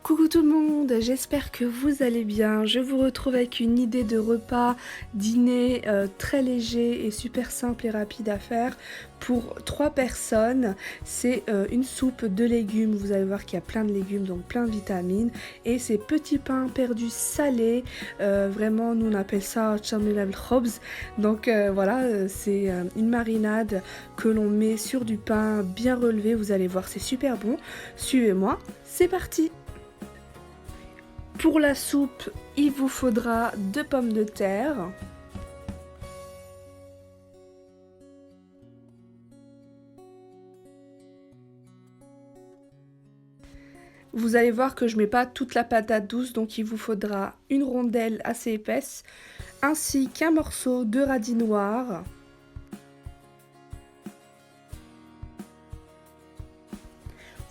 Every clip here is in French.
Coucou tout le monde, j'espère que vous allez bien. Je vous retrouve avec une idée de repas dîner très léger et super simple et rapide à faire pour 3 personnes. C'est une soupe de légumes, vous allez voir qu'il y a plein de légumes, donc plein de vitamines. Et c'est petits pains perdus salés, vraiment nous on appelle ça chamil al khobz. Donc voilà, c'est une marinade que l'on met sur du pain bien relevé, vous allez voir c'est super bon. Suivez-moi, c'est parti! Pour la soupe, il vous faudra 2 pommes de terre, vous allez voir que je mets pas toute la patate douce, donc il vous faudra une rondelle assez épaisse, ainsi qu'un morceau de radis noir.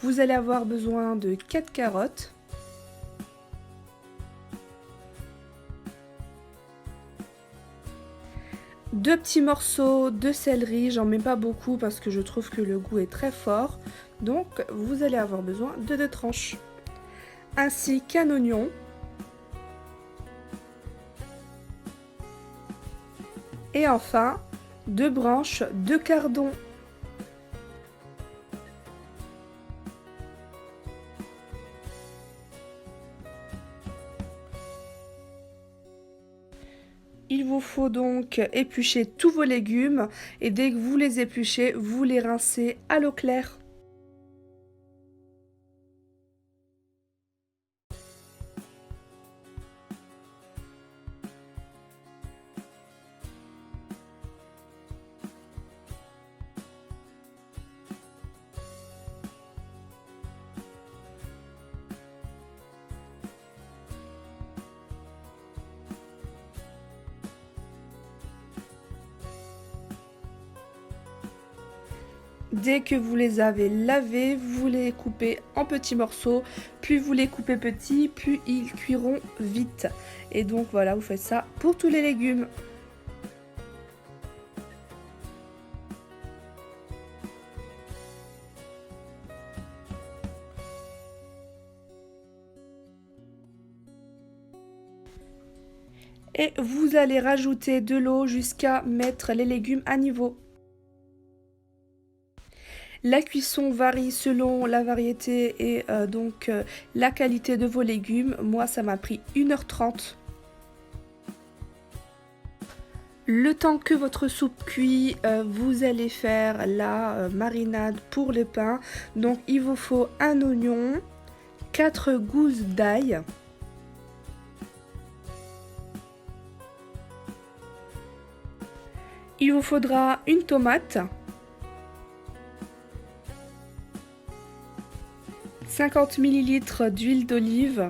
Vous allez avoir besoin de 4 carottes. Deux petits morceaux de céleri, j'en mets pas beaucoup parce que je trouve que le goût est très fort. Donc vous allez avoir besoin de 2 tranches. Ainsi qu'un oignon. Et enfin, 2 branches de cardon. Il vous faut donc éplucher tous vos légumes et dès que vous les épluchez, vous les rincez à l'eau claire. Dès que vous les avez lavés, vous les coupez en petits morceaux, puis vous les coupez petits, puis ils cuiront vite. Et donc voilà, vous faites ça pour tous les légumes. Et vous allez rajouter de l'eau jusqu'à mettre les légumes à niveau. La cuisson varie selon la variété et la qualité de vos légumes. Moi, ça m'a pris 1h30. Le temps que votre soupe cuit, vous allez faire la marinade pour le pain. Donc, il vous faut un oignon, 4 gousses d'ail. Il vous faudra une tomate. 50 ml d'huile d'olive,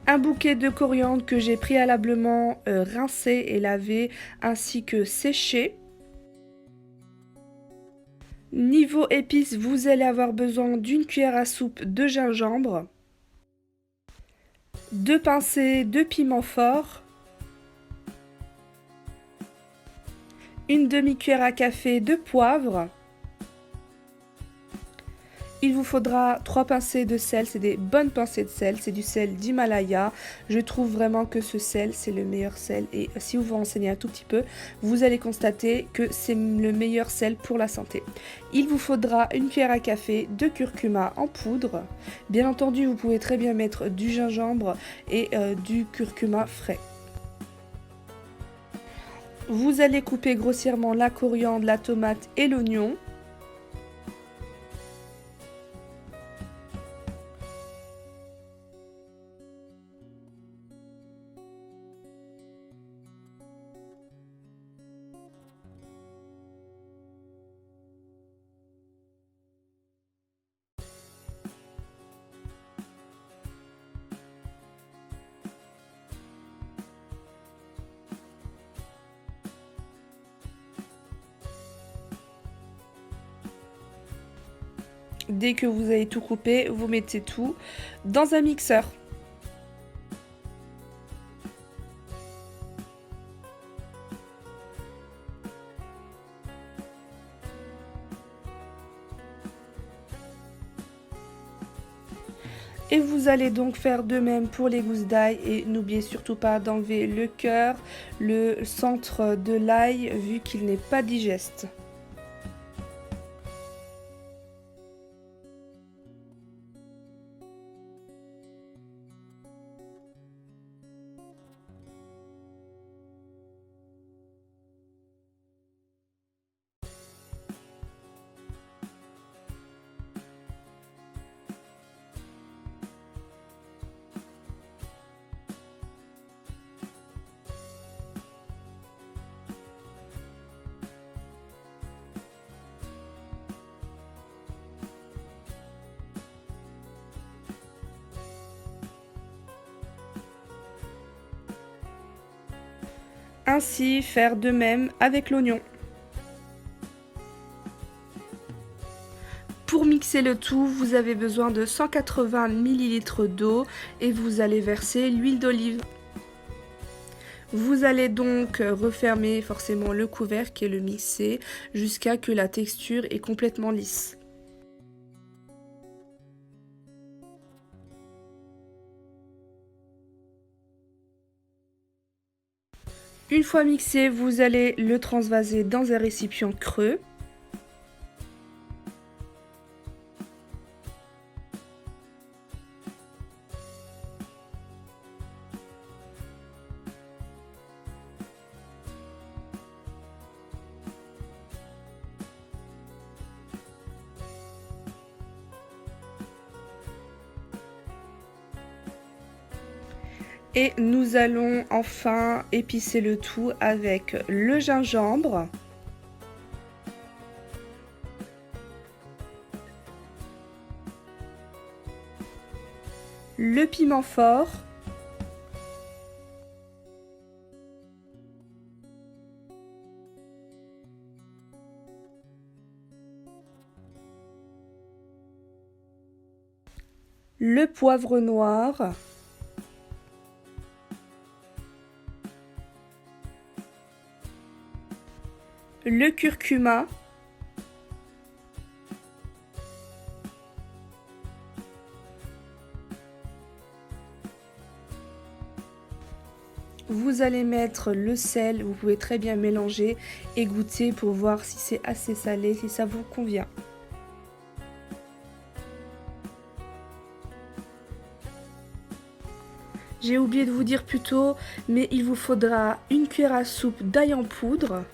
un bouquet de coriandre que j'ai préalablement rincé et lavé ainsi que séché. Niveau épices, vous allez avoir besoin d'une cuillère à soupe de gingembre, 2 pincées de piment fort, une demi-cuillère à café de poivre. Il vous faudra 3 pincées de sel, c'est des bonnes pincées de sel, c'est du sel d'Himalaya. Je trouve vraiment que ce sel, c'est le meilleur sel et si vous vous renseignez un tout petit peu, vous allez constater que c'est le meilleur sel pour la santé. Il vous faudra une cuillère à café de curcuma en poudre. Bien entendu, vous pouvez très bien mettre du gingembre et du curcuma frais. Vous allez couper grossièrement la coriandre, la tomate et l'oignon. Dès que vous avez tout coupé, vous mettez tout dans un mixeur. Et vous allez donc faire de même pour les gousses d'ail et n'oubliez surtout pas d'enlever le cœur, le centre de l'ail vu qu'il n'est pas digeste. Ainsi faire de même avec l'oignon. Pour mixer le tout, vous avez besoin de 180 ml d'eau et vous allez verser l'huile d'olive. Vous allez donc refermer forcément le couvercle et le mixer jusqu'à ce que la texture est complètement lisse. Une fois mixé, vous allez le transvaser dans un récipient creux. Et nous allons enfin épicer le tout avec le gingembre, le piment fort, le poivre noir, le curcuma, vous allez mettre le sel, vous pouvez très bien mélanger et goûter pour voir si c'est assez salé, si ça vous convient. J'ai oublié de vous dire plus tôt, mais il vous faudra une cuillère à soupe d'ail en poudre,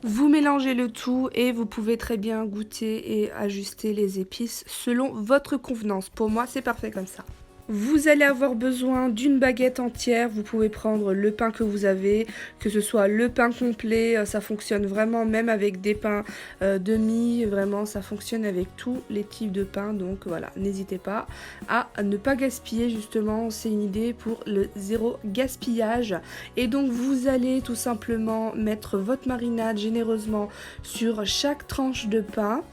vous mélangez le tout et vous pouvez très bien goûter et ajuster les épices selon votre convenance. Pour moi, c'est parfait comme ça. Vous allez avoir besoin d'une baguette entière, vous pouvez prendre le pain que vous avez, que ce soit le pain complet, ça fonctionne vraiment même avec des pains de mie, vraiment ça fonctionne avec tous les types de pain, donc voilà, n'hésitez pas à ne pas gaspiller justement, c'est une idée pour le zéro gaspillage. Et donc vous allez tout simplement mettre votre marinade généreusement sur chaque tranche de pain.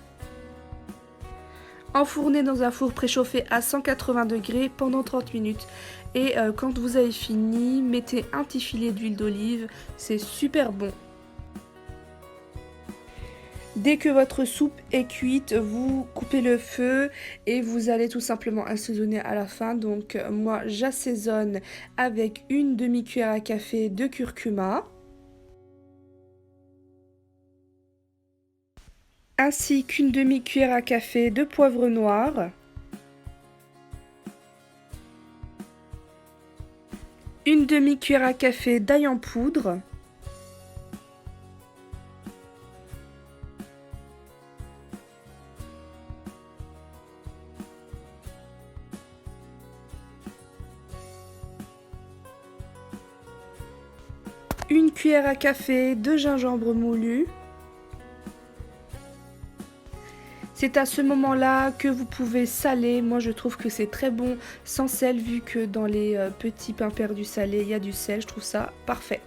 Enfourner dans un four préchauffé à 180 degrés pendant 30 minutes. Et quand vous avez fini, mettez un petit filet d'huile d'olive, c'est super bon. Dès que votre soupe est cuite, vous coupez le feu et vous allez tout simplement assaisonner à la fin. Donc moi j'assaisonne avec une demi-cuillère à café de curcuma, ainsi qu'une demi-cuillère à café de poivre noir, une demi-cuillère à café d'ail en poudre, une cuillère à café de gingembre moulu. C'est à ce moment-là que vous pouvez saler. Moi, je trouve que c'est très bon sans sel, vu que dans les petits pains perdus salés, il y a du sel. Je trouve ça parfait.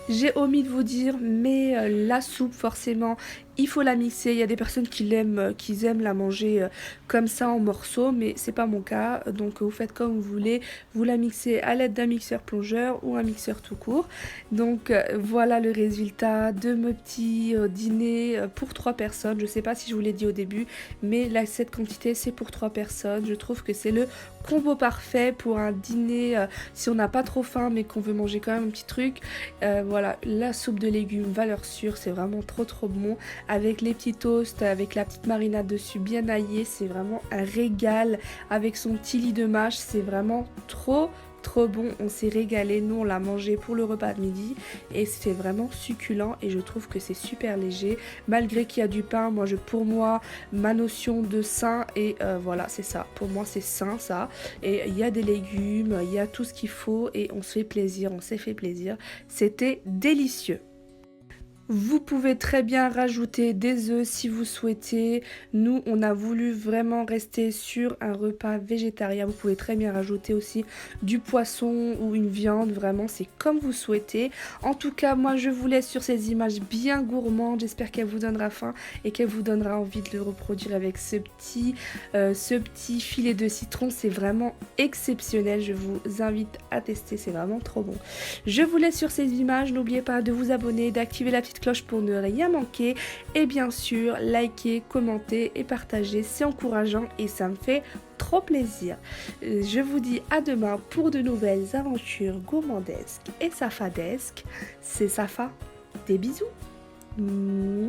J'ai omis de vous dire, mais la soupe, forcément, Il faut la mixer, il y a des personnes qui aiment la manger comme ça en morceaux, mais c'est pas mon cas. Donc vous faites comme vous voulez, vous la mixez à l'aide d'un mixeur plongeur ou un mixeur tout court. Donc voilà le résultat de mon petit dîner pour 3 personnes. Je sais pas si je vous l'ai dit au début, mais là cette quantité c'est pour 3 personnes. Je trouve que c'est le combo parfait pour un dîner si on n'a pas trop faim mais qu'on veut manger quand même un petit truc. Voilà, la soupe de légumes valeur sûre, c'est vraiment trop bon avec les petits toasts, avec la petite marinade dessus bien aillée, c'est vraiment un régal avec son petit lit de mâche, c'est vraiment trop bon. On s'est régalé, nous on l'a mangé pour le repas de midi et c'est vraiment succulent et je trouve que c'est super léger malgré qu'il y a du pain. Pour moi ma notion de sain et voilà c'est ça, pour moi c'est sain ça, et il y a des légumes, il y a tout ce qu'il faut et on se fait plaisir, on s'est fait plaisir, c'était délicieux. Vous pouvez très bien rajouter des œufs si vous souhaitez. Nous, on a voulu vraiment rester sur un repas végétarien. Vous pouvez très bien rajouter aussi du poisson ou une viande. Vraiment, c'est comme vous souhaitez. En tout cas, moi, je vous laisse sur ces images bien gourmandes. J'espère qu'elle vous donnera faim et qu'elle vous donnera envie de le reproduire avec ce petit filet de citron. C'est vraiment exceptionnel. Je vous invite à tester. C'est vraiment trop bon. Je vous laisse sur ces images. N'oubliez pas de vous abonner, d'activer la petite cloche pour ne rien manquer et bien sûr liker, commenter et partager, c'est encourageant et ça me fait trop plaisir. Je vous dis à demain pour de nouvelles aventures gourmandesques et safadesques. C'est Safa, des bisous. Mouah.